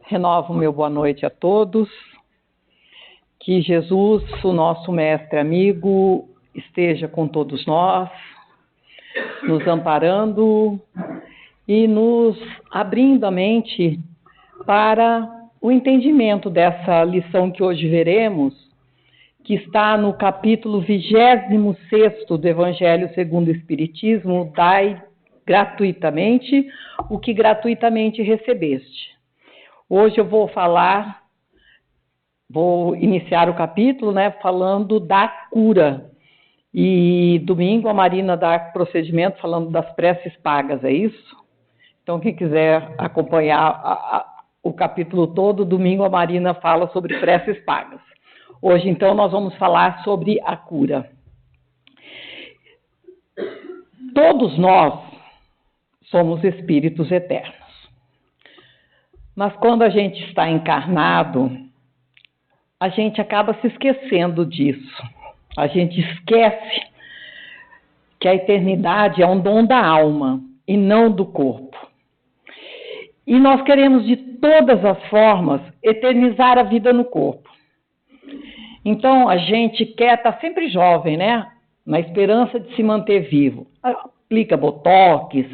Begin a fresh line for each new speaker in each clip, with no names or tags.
Renovo meu boa noite a todos. Que Jesus, o nosso mestre amigo, esteja com todos nós, nos amparando e nos abrindo a mente para o entendimento dessa lição que hoje veremos, que está no capítulo 26º do Evangelho segundo o Espiritismo, dai gratuitamente o que gratuitamente recebeste. Hoje eu vou iniciar o capítulo, falando da cura. E domingo a Marina dá procedimento falando das preces pagas, é isso? Então quem quiser acompanhar o capítulo todo, domingo a Marina fala sobre preces pagas. Hoje então nós vamos falar sobre a cura. Todos nós somos espíritos eternos. Mas quando a gente está encarnado, a gente acaba se esquecendo disso. A gente esquece que a eternidade é um dom da alma e não do corpo. E nós queremos de todas as formas eternizar a vida no corpo. Então a gente quer estar sempre jovem, na esperança de se manter vivo. Aplica botox,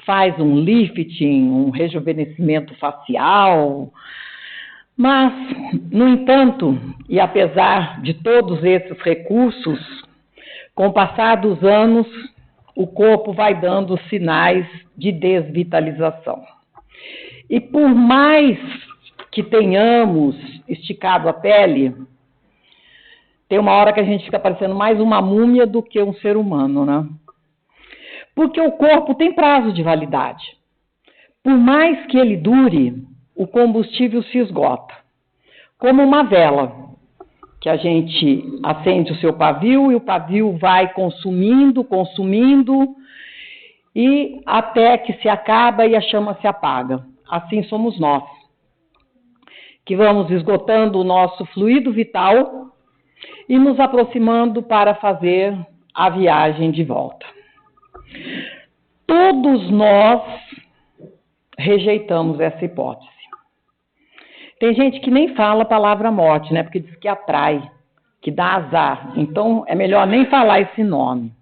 faz um lifting, um rejuvenescimento facial. Mas, no entanto, e apesar de todos esses recursos, com o passar dos anos, o corpo vai dando sinais de desvitalização. E por mais que tenhamos esticado a pele, tem uma hora que a gente fica parecendo mais uma múmia do que um ser humano, Porque o corpo tem prazo de validade. Por mais que ele dure, o combustível se esgota. Como uma vela, que a gente acende o seu pavio e o pavio vai consumindo, e até que se acaba e a chama se apaga. Assim somos nós, que vamos esgotando o nosso fluido vital e nos aproximando para fazer a viagem de volta. Todos nós rejeitamos essa hipótese. Tem gente que nem fala a palavra morte, porque diz que atrai, que dá azar. Então, é melhor nem falar esse nome.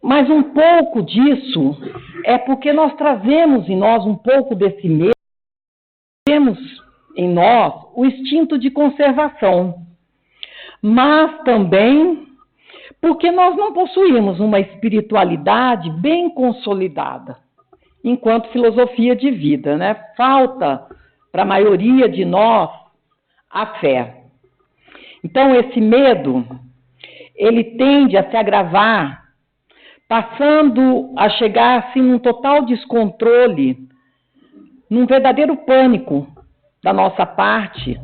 Mas um pouco disso é porque nós trazemos em nós um pouco desse medo, temos em nós o instinto de conservação, mas também porque nós não possuímos uma espiritualidade bem consolidada, enquanto filosofia de vida, Falta para a maioria de nós a fé. Então, esse medo, ele tende a se agravar, passando a chegar assim num total descontrole, num verdadeiro pânico da nossa parte,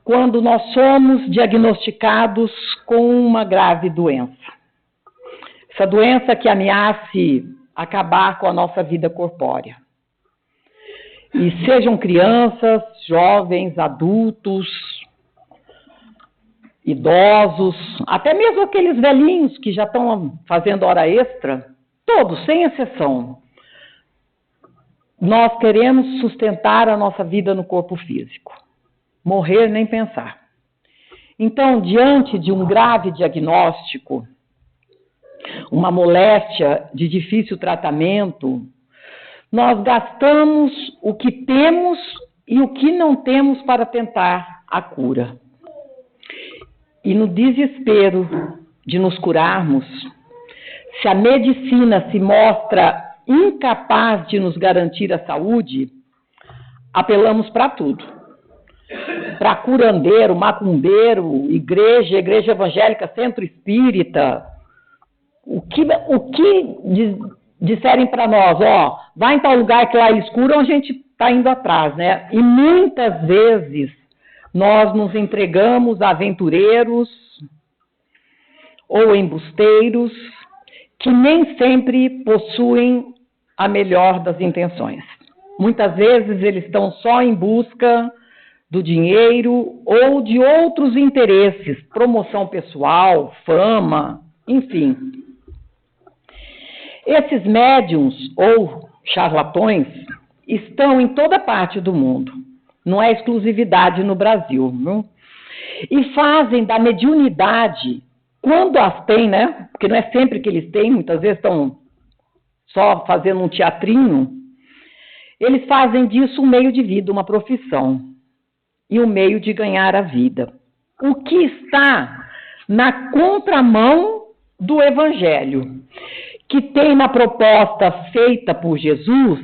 quando nós somos diagnosticados com uma grave doença. Essa doença que ameace acabar com a nossa vida corpórea. E sejam crianças, jovens, adultos, idosos, até mesmo aqueles velhinhos que já estão fazendo hora extra, todos, sem exceção. Nós queremos sustentar a nossa vida no corpo físico. Morrer nem pensar. Então, diante de um grave diagnóstico, uma moléstia de difícil tratamento, nós gastamos o que temos e o que não temos para tentar a cura. E no desespero de nos curarmos, se a medicina se mostra incapaz de nos garantir a saúde, apelamos para tudo. Para curandeiro, macumbeiro, igreja evangélica, centro espírita, o que disserem para nós, vai em tal lugar que lá eles curam, a gente está indo atrás, E muitas vezes nós nos entregamos a aventureiros ou embusteiros que nem sempre possuem a melhor das intenções. Muitas vezes eles estão só em busca do dinheiro ou de outros interesses, promoção pessoal, fama, enfim. Esses médiuns ou charlatões estão em toda parte do mundo, não é exclusividade no Brasil, viu? E fazem da mediunidade, quando as têm, né? Porque não é sempre que eles têm, muitas vezes estão só fazendo um teatrinho, eles fazem disso um meio de vida, uma profissão, e um meio de ganhar a vida. O que está na contramão do Evangelho, que tem uma proposta feita por Jesus,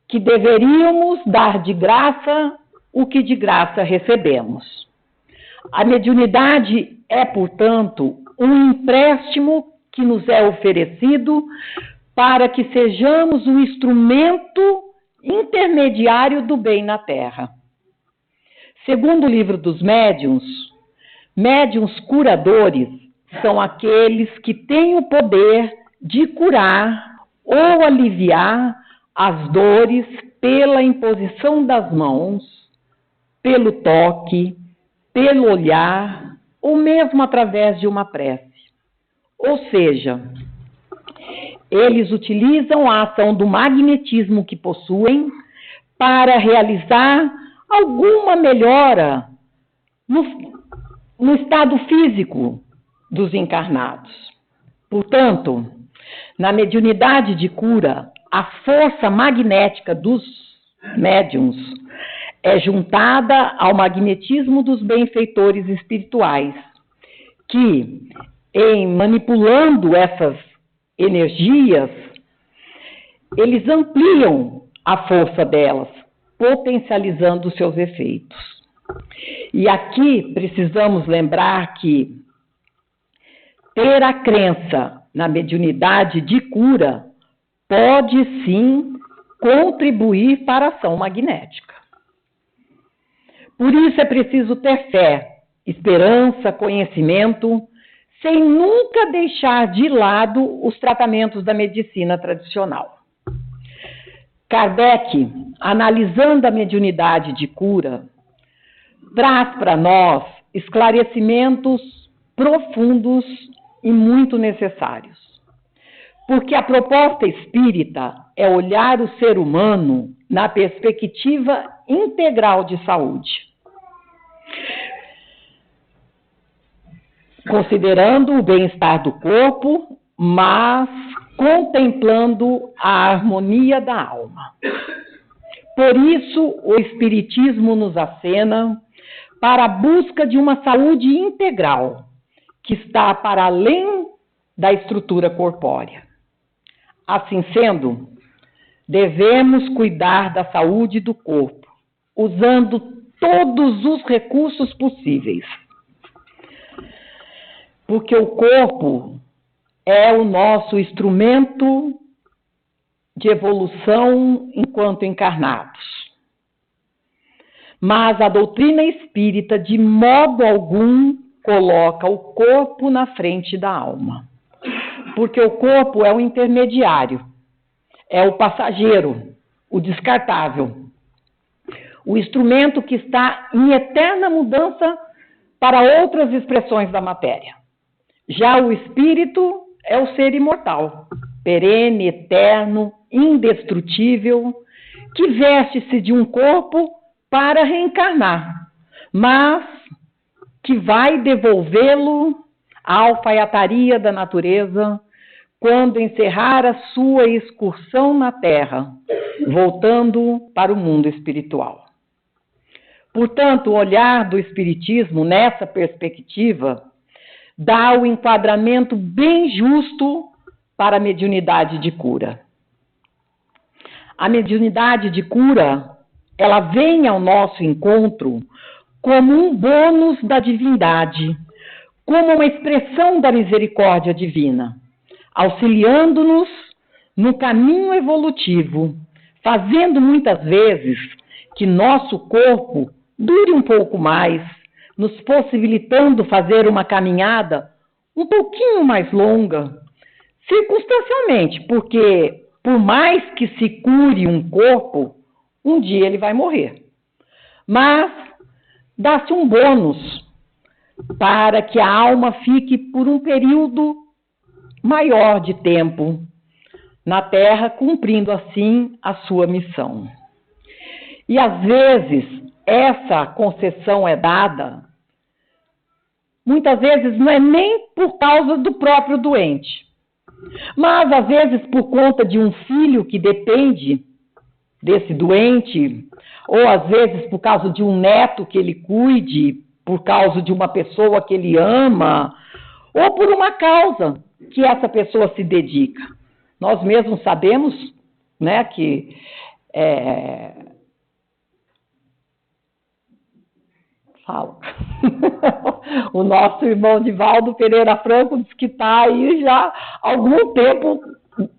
que deveríamos dar de graça o que de graça recebemos. A mediunidade é, portanto, um empréstimo que nos é oferecido para que sejamos um instrumento intermediário do bem na Terra. Segundo o livro dos médiuns, médiuns curadores são aqueles que têm o poder de curar ou aliviar as dores pela imposição das mãos, pelo toque, pelo olhar, ou mesmo através de uma prece. Ou seja, eles utilizam a ação do magnetismo que possuem para realizar alguma melhora no estado físico dos encarnados. Portanto, na mediunidade de cura, a força magnética dos médiuns é juntada ao magnetismo dos benfeitores espirituais, que, em manipulando essas energias, eles ampliam a força delas, potencializando seus efeitos. E aqui precisamos lembrar que ter a crença na mediunidade de cura pode sim contribuir para a ação magnética. Por isso é preciso ter fé, esperança, conhecimento, sem nunca deixar de lado os tratamentos da medicina tradicional. Kardec, analisando a mediunidade de cura, traz para nós esclarecimentos profundos e muito necessários. Porque a proposta espírita é olhar o ser humano na perspectiva integral de saúde, considerando o bem-estar do corpo, mas contemplando a harmonia da alma. Por isso, o Espiritismo nos acena para a busca de uma saúde integral, que está para além da estrutura corpórea. Assim sendo, devemos cuidar da saúde do corpo, usando todos os recursos possíveis. Porque o corpo é o nosso instrumento de evolução enquanto encarnados. Mas a doutrina espírita, de modo algum, coloca o corpo na frente da alma. Porque o corpo é o intermediário, é o passageiro, o descartável, o instrumento que está em eterna mudança para outras expressões da matéria. Já o espírito é o ser imortal, perene, eterno, indestrutível, que veste-se de um corpo para reencarnar, mas que vai devolvê-lo à alfaiataria da natureza quando encerrar a sua excursão na Terra, voltando para o mundo espiritual. Portanto, o olhar do Espiritismo nessa perspectiva dá o enquadramento bem justo para a mediunidade de cura. A mediunidade de cura, ela vem ao nosso encontro como um bônus da divindade, como uma expressão da misericórdia divina, auxiliando-nos no caminho evolutivo, fazendo muitas vezes que nosso corpo dure um pouco mais, nos possibilitando fazer uma caminhada um pouquinho mais longa, circunstancialmente, porque por mais que se cure um corpo, um dia ele vai morrer. Mas dá-se um bônus para que a alma fique por um período maior de tempo na Terra, cumprindo assim a sua missão. E às vezes essa concessão é dada, muitas vezes não é nem por causa do próprio doente, mas às vezes por conta de um filho que depende desse doente, ou às vezes por causa de um neto que ele cuide, por causa de uma pessoa que ele ama, ou por uma causa que essa pessoa se dedica. Nós mesmos sabemos, né, que o nosso irmão Divaldo Pereira Franco diz que está aí já há algum tempo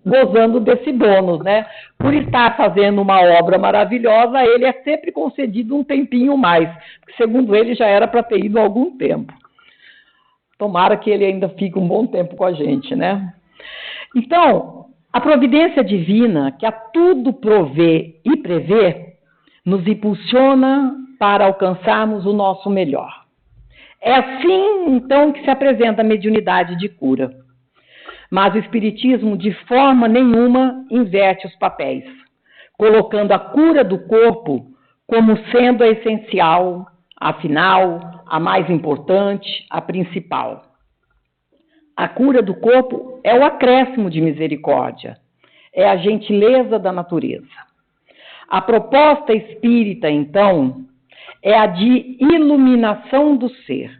gozando desse bônus, né? Por estar fazendo uma obra maravilhosa, a ele é sempre concedido um tempinho mais, porque segundo ele já era para ter ido há algum tempo. Tomara que ele ainda fique um bom tempo com a gente, né? Então, a providência divina, que a tudo provê e prevê, nos impulsiona para alcançarmos o nosso melhor. É assim, então, que se apresenta a mediunidade de cura. Mas o Espiritismo, de forma nenhuma, inverte os papéis, colocando a cura do corpo como sendo a essencial, afinal, a mais importante, a principal. A cura do corpo é o acréscimo de misericórdia, é a gentileza da natureza. A proposta espírita, então, é a de iluminação do ser,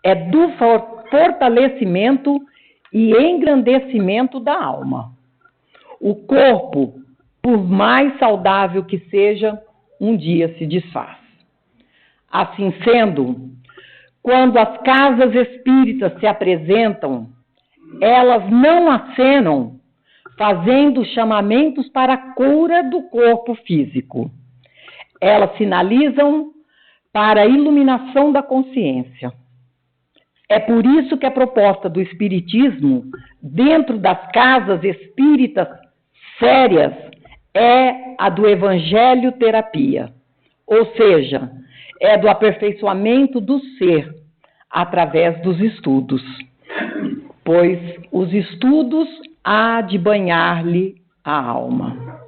é do fortalecimento e engrandecimento da alma. O corpo, por mais saudável que seja, um dia se desfaz. Assim sendo, quando as casas espíritas se apresentam, elas não acenam fazendo chamamentos para a cura do corpo físico. Elas sinalizam para a iluminação da consciência. É por isso que a proposta do Espiritismo, dentro das casas espíritas sérias, é a do Evangelho Terapia, ou seja, é do aperfeiçoamento do ser através dos estudos, pois os estudos há de banhar-lhe a alma.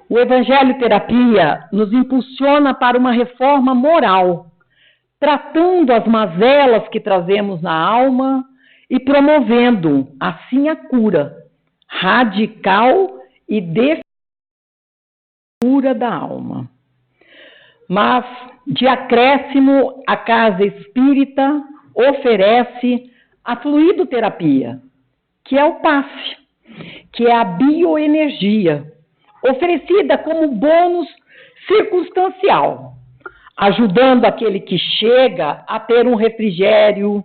O Evangelho Terapia nos impulsiona para uma reforma moral, tratando as mazelas que trazemos na alma e promovendo, assim, a cura radical e definitiva da alma. Mas, de acréscimo, a casa espírita oferece a fluidoterapia, que é o PAF, que é a bioenergia, oferecida como bônus circunstancial, ajudando aquele que chega a ter um refrigério,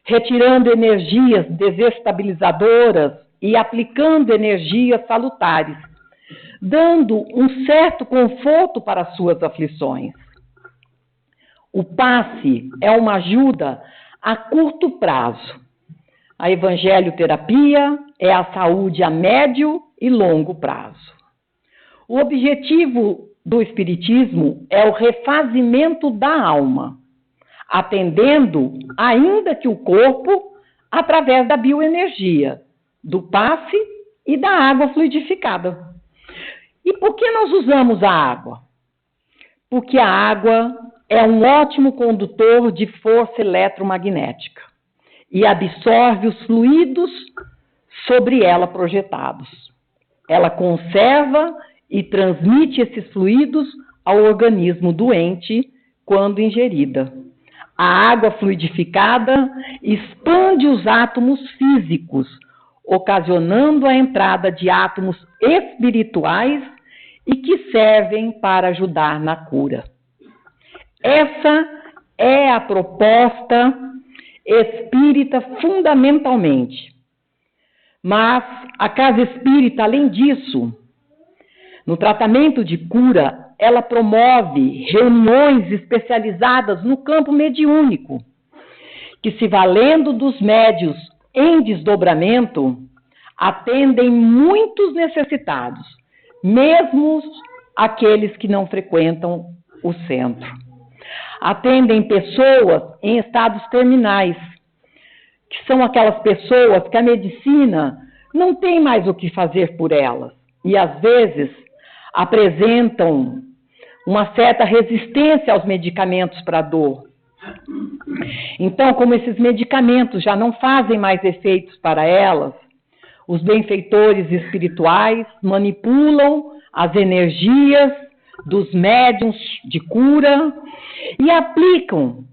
retirando energias desestabilizadoras e aplicando energias salutares, dando um certo conforto para as suas aflições. O passe é uma ajuda a curto prazo. A evangelioterapia é a saúde a médio e longo prazo. O objetivo do Espiritismo é o refazimento da alma, atendendo, ainda que o corpo, através da bioenergia, do passe e da água fluidificada. E por que nós usamos a água? Porque a água é um ótimo condutor de força eletromagnética e absorve os fluidos sobre ela projetados. Ela conserva e transmite esses fluidos ao organismo doente quando ingerida. A água fluidificada expande os átomos físicos, ocasionando a entrada de átomos espirituais e que servem para ajudar na cura. Essa é a proposta espírita fundamentalmente. Mas a casa espírita, além disso, no tratamento de cura, ela promove reuniões especializadas no campo mediúnico, que, se valendo dos médios em desdobramento, atendem muitos necessitados, mesmo aqueles que não frequentam o centro. Atendem pessoas em estados terminais, que são aquelas pessoas que a medicina não tem mais o que fazer por elas e, às vezes, apresentam uma certa resistência aos medicamentos para a dor. Então, como esses medicamentos já não fazem mais efeitos para elas, os benfeitores espirituais manipulam as energias dos médiuns de cura e aplicam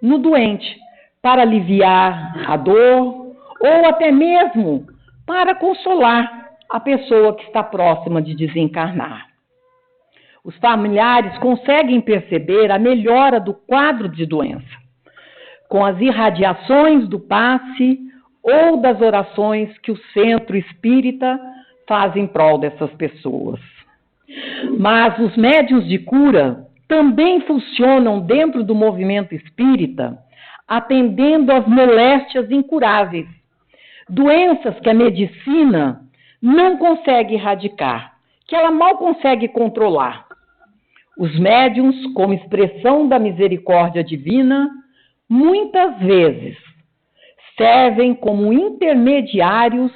no doente para aliviar a dor ou até mesmo para consolar a pessoa que está próxima de desencarnar. Os familiares conseguem perceber a melhora do quadro de doença com as irradiações do passe ou das orações que o centro espírita faz em prol dessas pessoas. Mas os médiuns de cura também funcionam dentro do movimento espírita, atendendo às moléstias incuráveis, doenças que a medicina não consegue erradicar, que ela mal consegue controlar. Os médiuns, como expressão da misericórdia divina, muitas vezes servem como intermediários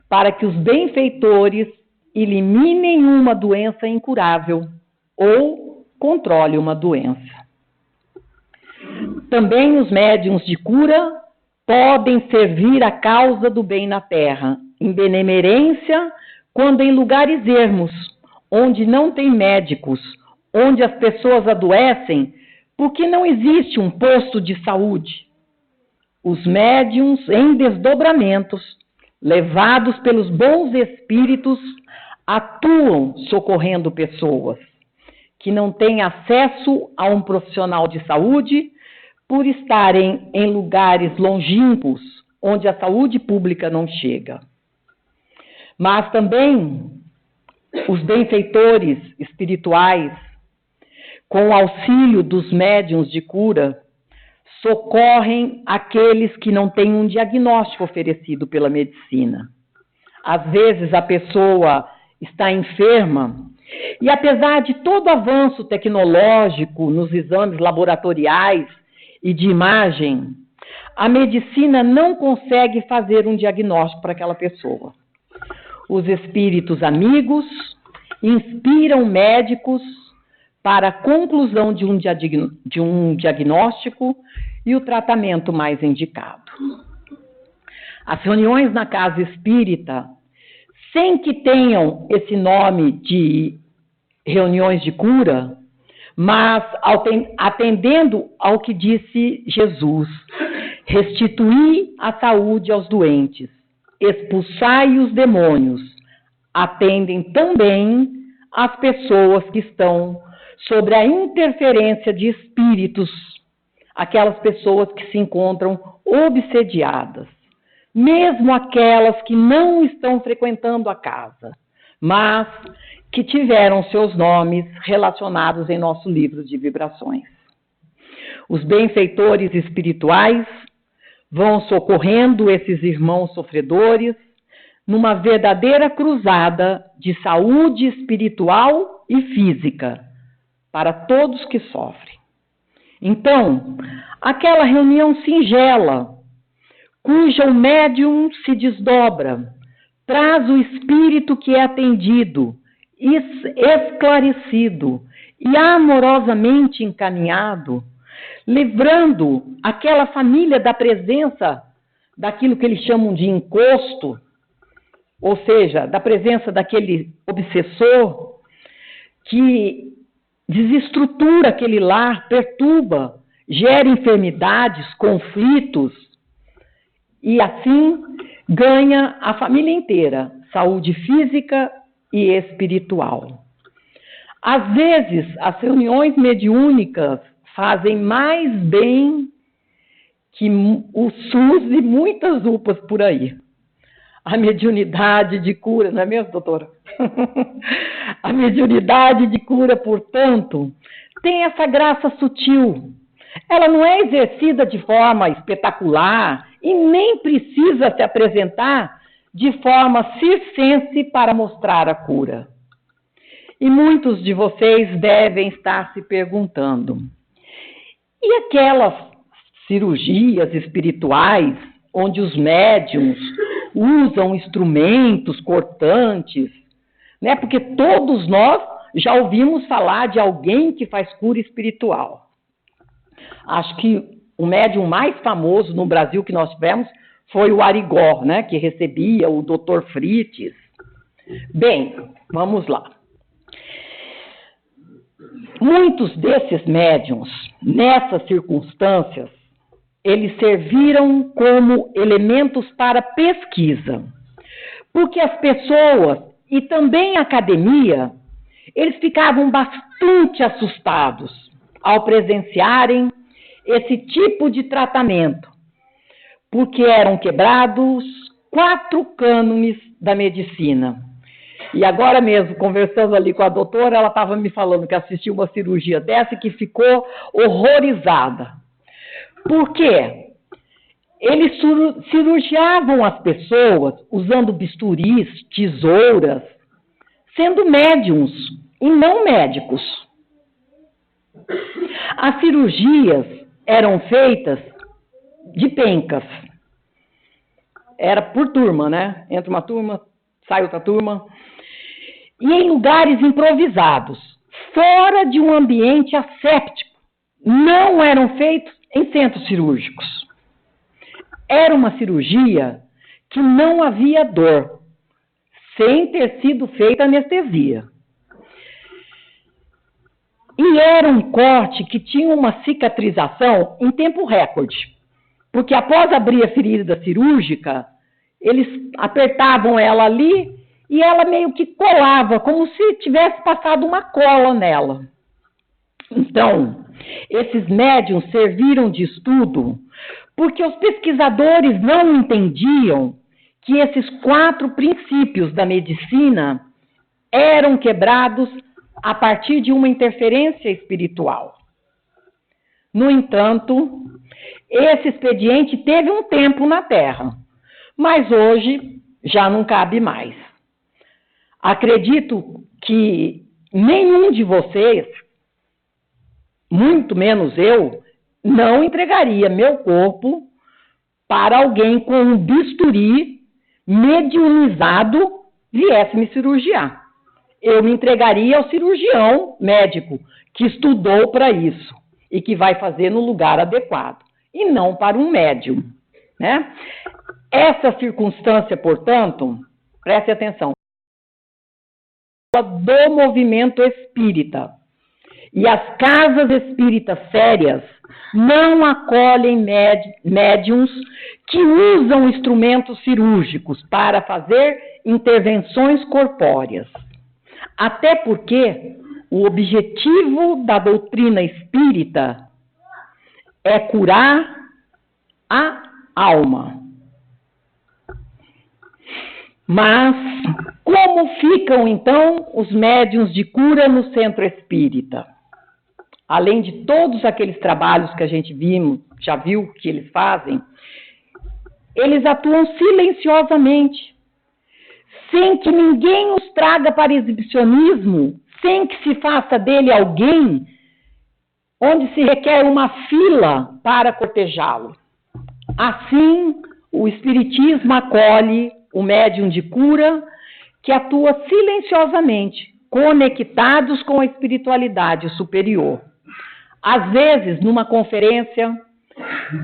para que os benfeitores eliminem uma doença incurável ou controle uma doença. Também os médiuns de cura podem servir a causa do bem na terra, em benemerência, quando em lugares ermos, onde não tem médicos, onde as pessoas adoecem, porque não existe um posto de saúde. Os médiuns em desdobramentos, levados pelos bons espíritos, atuam socorrendo pessoas que não têm acesso a um profissional de saúde por estarem em lugares longínquos, onde a saúde pública não chega. Mas também os benfeitores espirituais, com o auxílio dos médiuns de cura, socorrem aqueles que não têm um diagnóstico oferecido pela medicina. Às vezes a pessoa está enferma e, apesar de todo avanço tecnológico nos exames laboratoriais e de imagem, a medicina não consegue fazer um diagnóstico para aquela pessoa. Os espíritos amigos inspiram médicos para a conclusão de um diagnóstico e o tratamento mais indicado. As reuniões na casa espírita, sem que tenham esse nome de reuniões de cura, mas atendendo ao que disse Jesus: restituí a saúde aos doentes, expulsai os demônios, atendem também as pessoas que estão sobre a interferência de espíritos, aquelas pessoas que se encontram obsediadas, mesmo aquelas que não estão frequentando a casa, mas que tiveram seus nomes relacionados em nosso livro de vibrações. Os benfeitores espirituais vão socorrendo esses irmãos sofredores numa verdadeira cruzada de saúde espiritual e física para todos que sofrem. Então, aquela reunião singela, cuja o médium se desdobra, traz o espírito que é atendido, esclarecido e amorosamente encaminhado, livrando aquela família da presença daquilo que eles chamam de encosto, ou seja, da presença daquele obsessor que desestrutura aquele lar, perturba, gera enfermidades, conflitos, e assim ganha a família inteira, saúde física e espiritual. Às vezes, as reuniões mediúnicas fazem mais bem que o SUS e muitas UPAs por aí. A mediunidade de cura, não é mesmo, doutora? A mediunidade de cura, portanto, tem essa graça sutil. Ela não é exercida de forma espetacular e nem precisa se apresentar de forma circense para mostrar a cura. E muitos de vocês devem estar se perguntando: e aquelas cirurgias espirituais onde os médiuns usam instrumentos cortantes, né? Porque todos nós já ouvimos falar de alguém que faz cura espiritual. Acho que o médium mais famoso no Brasil que nós tivemos foi o Arigó, né? Que recebia o Dr. Frites. Bem, vamos lá. Muitos desses médiuns, nessas circunstâncias, eles serviram como elementos para pesquisa, porque as pessoas e também a academia, eles ficavam bastante assustados ao presenciarem esse tipo de tratamento, porque eram quebrados 4 cânones da medicina. E agora mesmo, conversando ali com a doutora, ela estava me falando que assistiu uma cirurgia dessa e que ficou horrorizada. Por quê? Eles cirurgiavam as pessoas usando bisturis, tesouras, sendo médiums e não médicos. As cirurgias eram feitas de pencas. Era por turma, né? Entra uma turma, sai outra turma. E em lugares improvisados, fora de um ambiente asséptico. Não eram feitos em centros cirúrgicos. Era uma cirurgia que não havia dor, sem ter sido feita anestesia. E era um corte que tinha uma cicatrização em tempo recorde, porque após abrir a ferida cirúrgica, eles apertavam ela ali e ela meio que colava, como se tivesse passado uma cola nela. Então, esses médiuns serviram de estudo porque os pesquisadores não entendiam que esses 4 princípios da medicina eram quebrados a partir de uma interferência espiritual. No entanto, esse expediente teve um tempo na Terra, mas hoje já não cabe mais. Acredito que nenhum de vocês, muito menos eu, não entregaria meu corpo para alguém com um bisturi mediunizado viesse me cirurgiar. Eu me entregaria ao cirurgião médico que estudou para isso e que vai fazer no lugar adequado, e não para um médium, né? Essa circunstância, portanto, preste atenção, do movimento espírita. E as casas espíritas sérias não acolhem médiums que usam instrumentos cirúrgicos para fazer intervenções corpóreas. Até porque o objetivo da doutrina espírita é curar a alma. Mas como ficam, então, os médiuns de cura no centro espírita? Além de todos aqueles trabalhos que a gente já viu que eles fazem, eles atuam silenciosamente, sem que ninguém os traga para exibicionismo, sem que se faça dele alguém onde se requer uma fila para cortejá-lo. Assim, o Espiritismo acolhe o médium de cura que atua silenciosamente, conectados com a espiritualidade superior. Às vezes, numa conferência,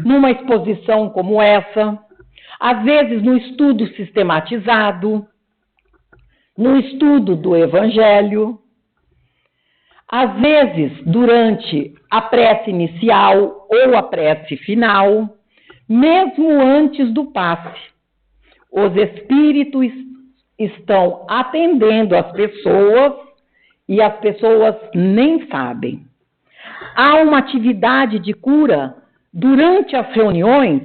numa exposição como essa, às vezes no estudo sistematizado, no estudo do Evangelho, às vezes durante a prece inicial ou a prece final, mesmo antes do passe. Os espíritos estão atendendo as pessoas e as pessoas nem sabem. Há uma atividade de cura durante as reuniões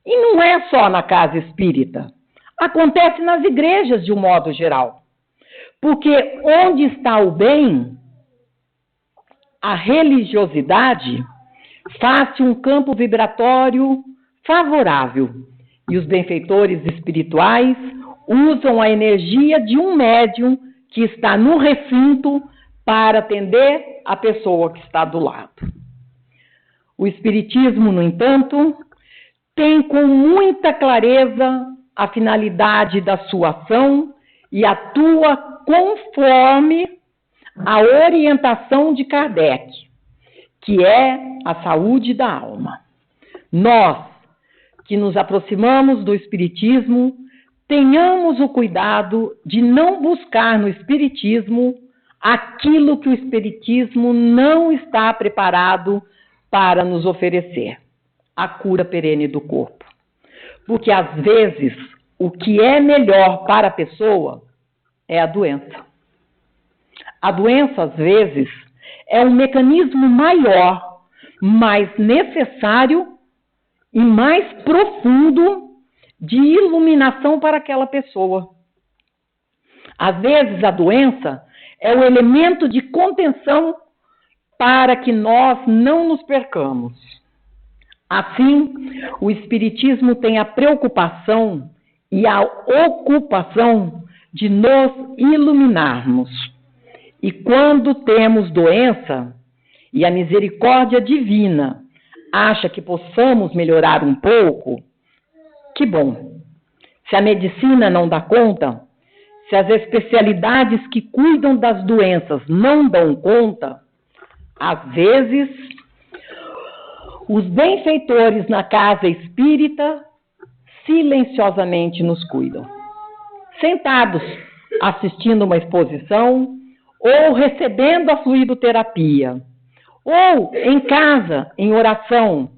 e não é só na casa espírita. Acontece nas igrejas de um modo geral. Porque onde está o bem, a religiosidade faz-se um campo vibratório favorável. E os benfeitores espirituais usam a energia de um médium que está no recinto para atender a pessoa que está do lado. O Espiritismo, no entanto, tem com muita clareza a finalidade da sua ação e atua conforme a orientação de Kardec, que é a saúde da alma. Nós, que nos aproximamos do Espiritismo, tenhamos o cuidado de não buscar no Espiritismo aquilo que o Espiritismo não está preparado para nos oferecer, a cura perene do corpo. Porque, às vezes, o que é melhor para a pessoa é a doença. A doença, às vezes, é um mecanismo maior, mais necessário e mais profundo de iluminação para aquela pessoa. Às vezes, a doença é o elemento de contenção para que nós não nos percamos. Assim, o Espiritismo tem a preocupação e a ocupação de nos iluminarmos. E quando temos doença e a misericórdia divina acha que possamos melhorar um pouco, que bom. Se a medicina não dá conta, se as especialidades que cuidam das doenças não dão conta, às vezes, os benfeitores na casa espírita silenciosamente nos cuidam. Sentados, assistindo uma exposição, ou recebendo a fluidoterapia, ou em casa, em oração,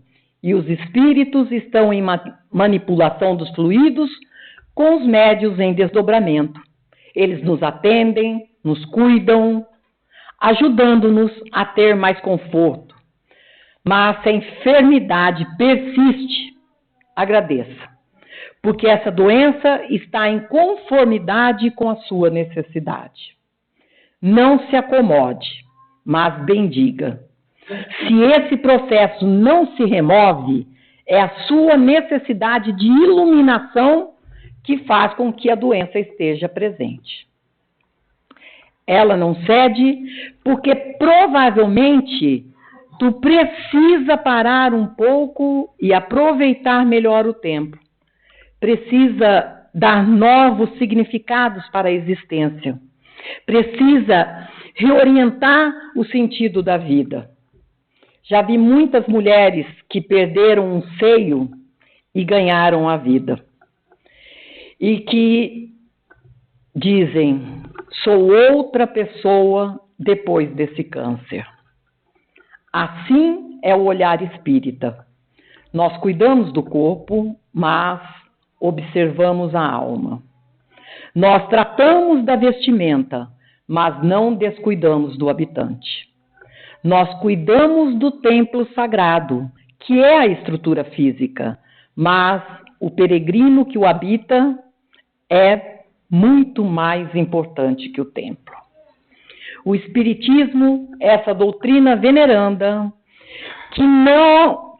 e os espíritos estão em manipulação dos fluidos com os médios em desdobramento. Eles nos atendem, nos cuidam, ajudando-nos a ter mais conforto. Mas se a enfermidade persiste, agradeça, porque essa doença está em conformidade com a sua necessidade. Não se acomode, mas bendiga. Se esse processo não se remove, é a sua necessidade de iluminação que faz com que a doença esteja presente. Ela não cede porque provavelmente tu precisa parar um pouco e aproveitar melhor o tempo. Precisa dar novos significados para a existência. Precisa reorientar o sentido da vida. Já vi muitas mulheres que perderam um seio e ganharam a vida. E que dizem, sou outra pessoa depois desse câncer. Assim é o olhar espírita. Nós cuidamos do corpo, mas observamos a alma. Nós tratamos da vestimenta, mas não descuidamos do habitante. Nós cuidamos do templo sagrado, que é a estrutura física, mas o peregrino que o habita é muito mais importante que o templo. O Espiritismo, essa doutrina veneranda, que não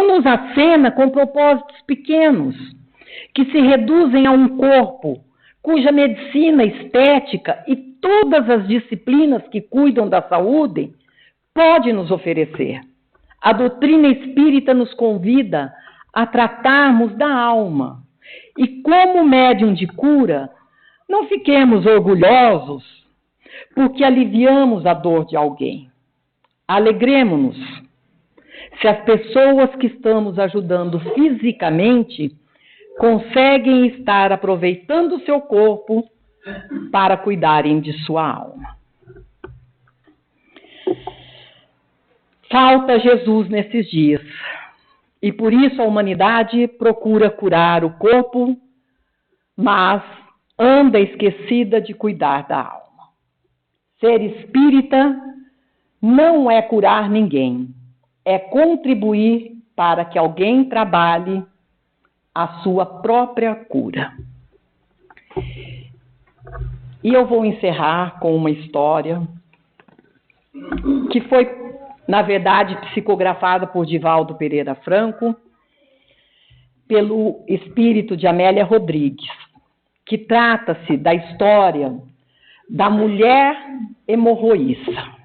nos acena com propósitos pequenos, que se reduzem a um corpo cuja medicina estética e todas as disciplinas que cuidam da saúde pode nos oferecer. A doutrina espírita nos convida a tratarmos da alma. E como médium de cura, não fiquemos orgulhosos porque aliviamos a dor de alguém. Alegremo-nos se as pessoas que estamos ajudando fisicamente conseguem estar aproveitando o seu corpo para cuidarem de sua alma. Falta Jesus nesses dias, e por isso a humanidade procura curar o corpo, mas anda esquecida de cuidar da alma. Ser espírita não é curar ninguém, é contribuir para que alguém trabalhe a sua própria cura. E eu vou encerrar com uma história que foi, na verdade, psicografada por Divaldo Pereira Franco, pelo espírito de Amélia Rodrigues, que trata-se da história da mulher hemorroíça.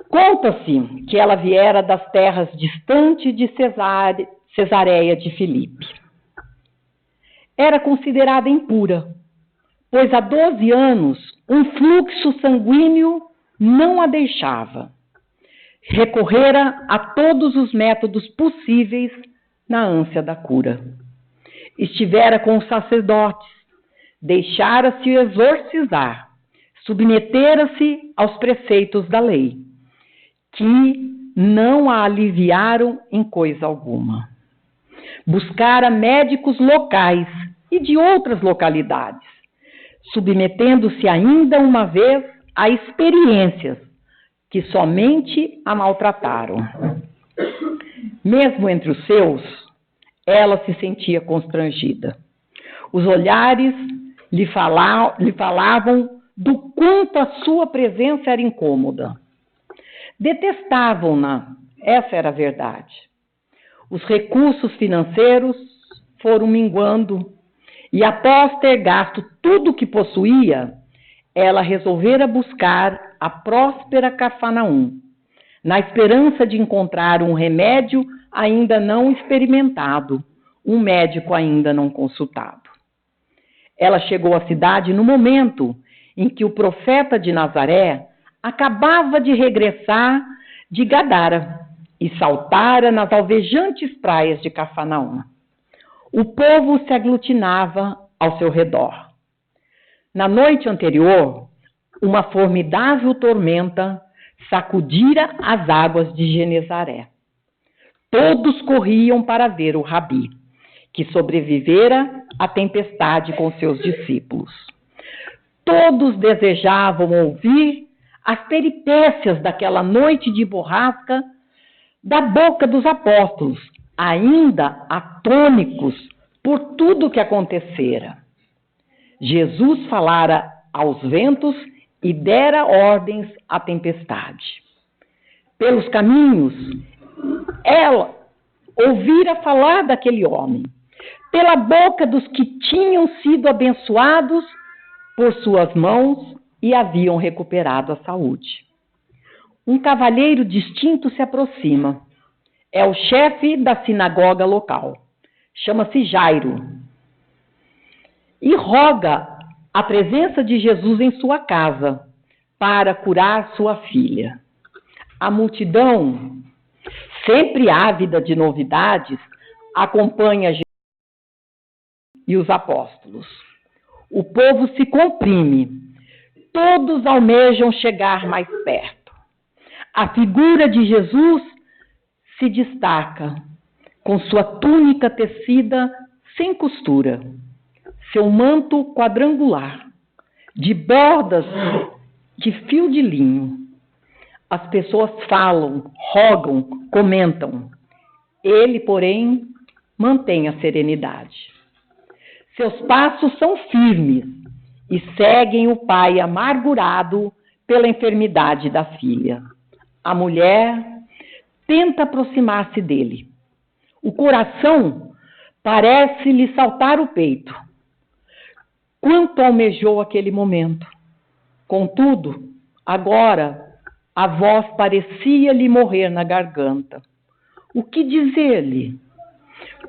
Conta-se que ela viera das terras distantes de Cesareia de Filipe. era considerada impura, pois há 12 anos um fluxo sanguíneo não a deixava. Recorrera a todos os métodos possíveis na ânsia da cura. Estivera com os sacerdotes, deixara-se exorcizar, submetera-se aos preceitos da lei, que não a aliviaram em coisa alguma. Buscara médicos locais e de outras localidades, submetendo-se ainda uma vez a experiências que somente a maltrataram. Mesmo entre os seus, ela se sentia constrangida. Os olhares lhe falavam do quanto a sua presença era incômoda. Detestavam-na, essa era a verdade. Os recursos financeiros foram minguando e, após ter gasto tudo o que possuía, ela resolvera buscar a próspera Cafarnaum, na esperança de encontrar um remédio ainda não experimentado, um médico ainda não consultado. Ela chegou à cidade no momento em que o profeta de Nazaré acabava de regressar de Gadara e saltara nas alvejantes praias de Cafarnaum. O povo se aglutinava ao seu redor. Na noite anterior, uma formidável tormenta sacudira as águas de Genezaré. Todos corriam para ver o Rabi, que sobrevivera à tempestade com seus discípulos. Todos desejavam ouvir as peripécias daquela noite de borrasca da boca dos apóstolos, ainda atônicos por tudo o que acontecera. Jesus falara aos ventos e dera ordens à tempestade. Pelos caminhos, ela ouvira falar daquele homem, pela boca dos que tinham sido abençoados por suas mãos e haviam recuperado a saúde. Um cavalheiro distinto se aproxima. É o chefe da sinagoga local. Chama-se Jairo. E roga a presença de Jesus em sua casa para curar sua filha. A multidão, sempre ávida de novidades, acompanha Jesus e os apóstolos. O povo se comprime. Todos almejam chegar mais perto. A figura de Jesus se destaca com sua túnica tecida sem costura, seu manto quadrangular, de bordas de fio de linho. As pessoas falam, rogam, comentam. Ele, porém, mantém a serenidade. Seus passos são firmes e seguem o pai amargurado pela enfermidade da filha. A mulher tenta aproximar-se dele. O coração parece lhe saltar o peito. Quanto almejou aquele momento. Contudo, agora a voz parecia lhe morrer na garganta. O que dizer-lhe?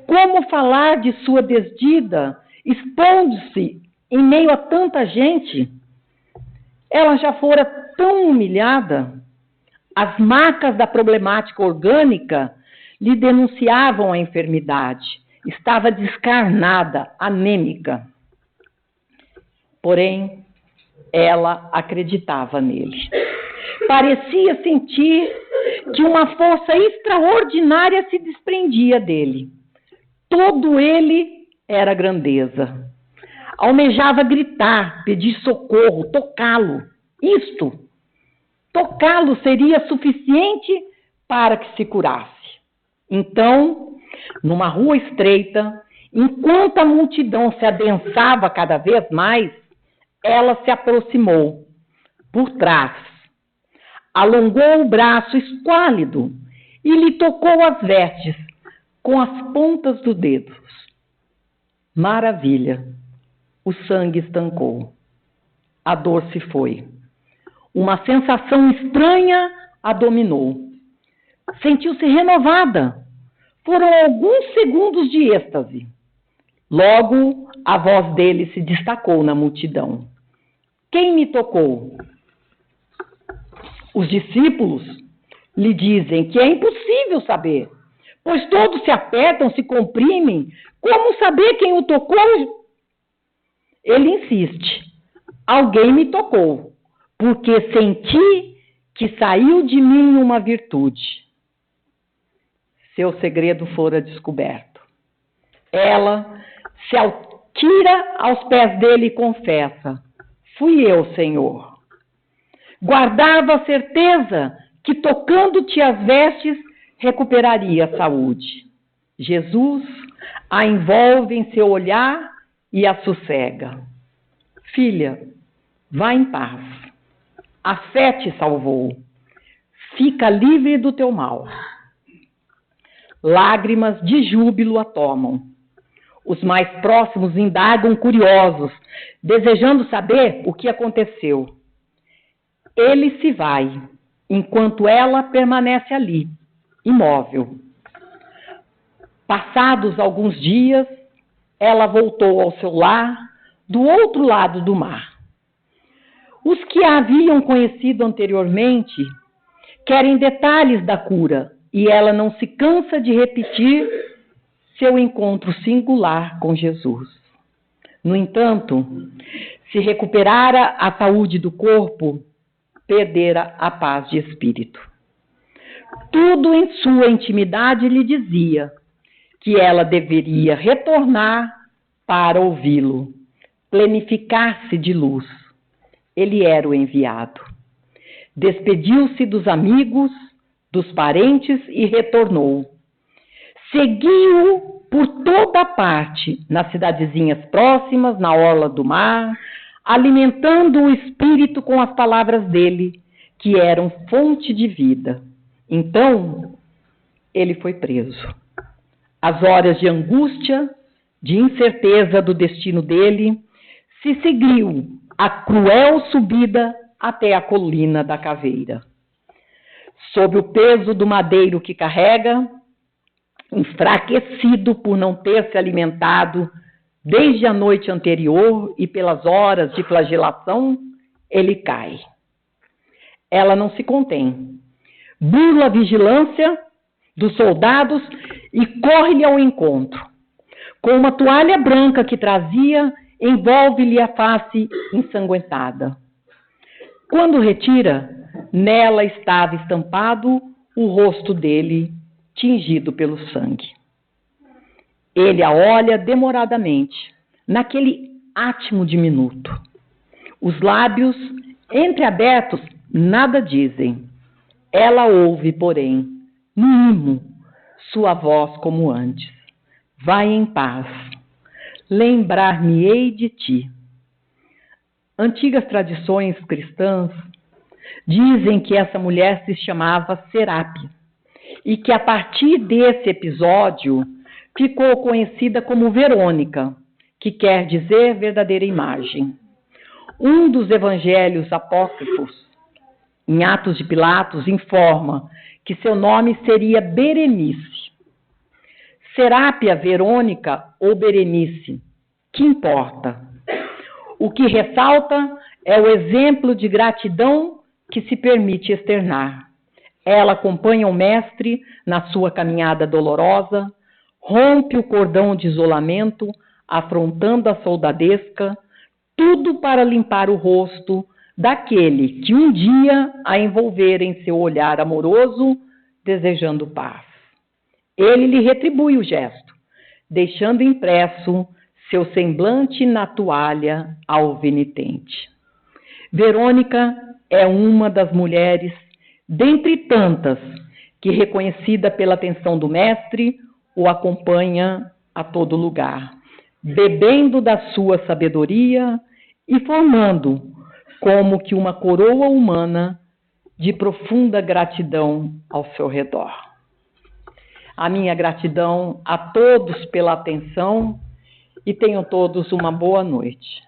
Como falar de sua desdita, expondo-se em meio a tanta gente? Ela já fora tão humilhada. As marcas da problemática orgânica lhe denunciavam a enfermidade. Estava descarnada, anêmica. Porém, ela acreditava nele. Parecia sentir que uma força extraordinária se desprendia dele. Todo ele era grandeza. Almejava gritar, pedir socorro, tocá-lo. Tocá-lo seria suficiente para que se curasse. Então, numa rua estreita, enquanto a multidão se adensava cada vez mais, ela se aproximou por trás, alongou o braço esquálido e lhe tocou as vestes com as pontas dos dedos. Maravilha! O sangue estancou. A dor se foi. Uma sensação estranha a dominou. Sentiu-se renovada. Foram alguns segundos de êxtase. Logo, a voz dele se destacou na multidão. Quem me tocou? Os discípulos lhe dizem que é impossível saber, pois todos se apertam, se comprimem. Como saber quem o tocou? Ele insiste. Alguém me tocou, porque senti que saiu de mim uma virtude. Seu segredo fora descoberto. Ela se atira aos pés dele e confessa: fui eu, Senhor. Guardava a certeza que tocando-te as vestes recuperaria a saúde. Jesus a envolve em seu olhar e a sossega. Filha, vá em paz. A fé te salvou. Fica livre do teu mal. Lágrimas de júbilo a tomam. Os mais próximos indagam curiosos, desejando saber o que aconteceu. Ele se vai, enquanto ela permanece ali, imóvel. Passados alguns dias, ela voltou ao seu lar, do outro lado do mar. Os que a haviam conhecido anteriormente querem detalhes da cura, e ela não se cansa de repetir seu encontro singular com Jesus. No entanto, se recuperara a saúde do corpo, perdera a paz de espírito. Tudo em sua intimidade lhe dizia que ela deveria retornar para ouvi-lo, plenificar-se de luz. Ele era o enviado. Despediu-se dos amigos, dos parentes e retornou. Seguiu-o por toda parte, nas cidadezinhas próximas, na orla do mar, alimentando o espírito com as palavras dele, que eram fonte de vida. Então, ele foi preso. As horas de angústia, de incerteza do destino dele, se seguiu a cruel subida até a colina da caveira. Sob o peso do madeiro que carrega, enfraquecido por não ter se alimentado desde a noite anterior e pelas horas de flagelação, ele cai. Ela não se contém. Burla a vigilância dos soldados e corre-lhe ao encontro. Com uma toalha branca que trazia, envolve-lhe a face ensanguentada. Quando retira, nela estava estampado o rosto dele, tingido pelo sangue. Ele a olha demoradamente, naquele átimo diminuto. Os lábios, entreabertos, nada dizem. Ela ouve, porém, no imo, sua voz como antes. Vai em paz, lembrar-me-ei de ti. Antigas tradições cristãs dizem que essa mulher se chamava Serápia e que a partir desse episódio ficou conhecida como Verônica, que quer dizer verdadeira imagem. Um dos evangelhos apócrifos, em Atos de Pilatos, informa que seu nome seria Berenice. Serápia, Verônica ou Berenice, que importa? O que ressalta é o exemplo de gratidão que se permite externar. Ela acompanha o mestre na sua caminhada dolorosa, rompe o cordão de isolamento, afrontando a soldadesca, tudo para limpar o rosto daquele que um dia a envolvera em seu olhar amoroso, desejando paz. Ele lhe retribui o gesto, deixando impresso seu semblante na toalha alvenitente. Verônica é uma das mulheres, dentre tantas, que, reconhecida pela atenção do mestre, o acompanha a todo lugar, bebendo da sua sabedoria e formando como que uma coroa humana de profunda gratidão ao seu redor. A minha gratidão a todos pela atenção e tenham todos uma boa noite.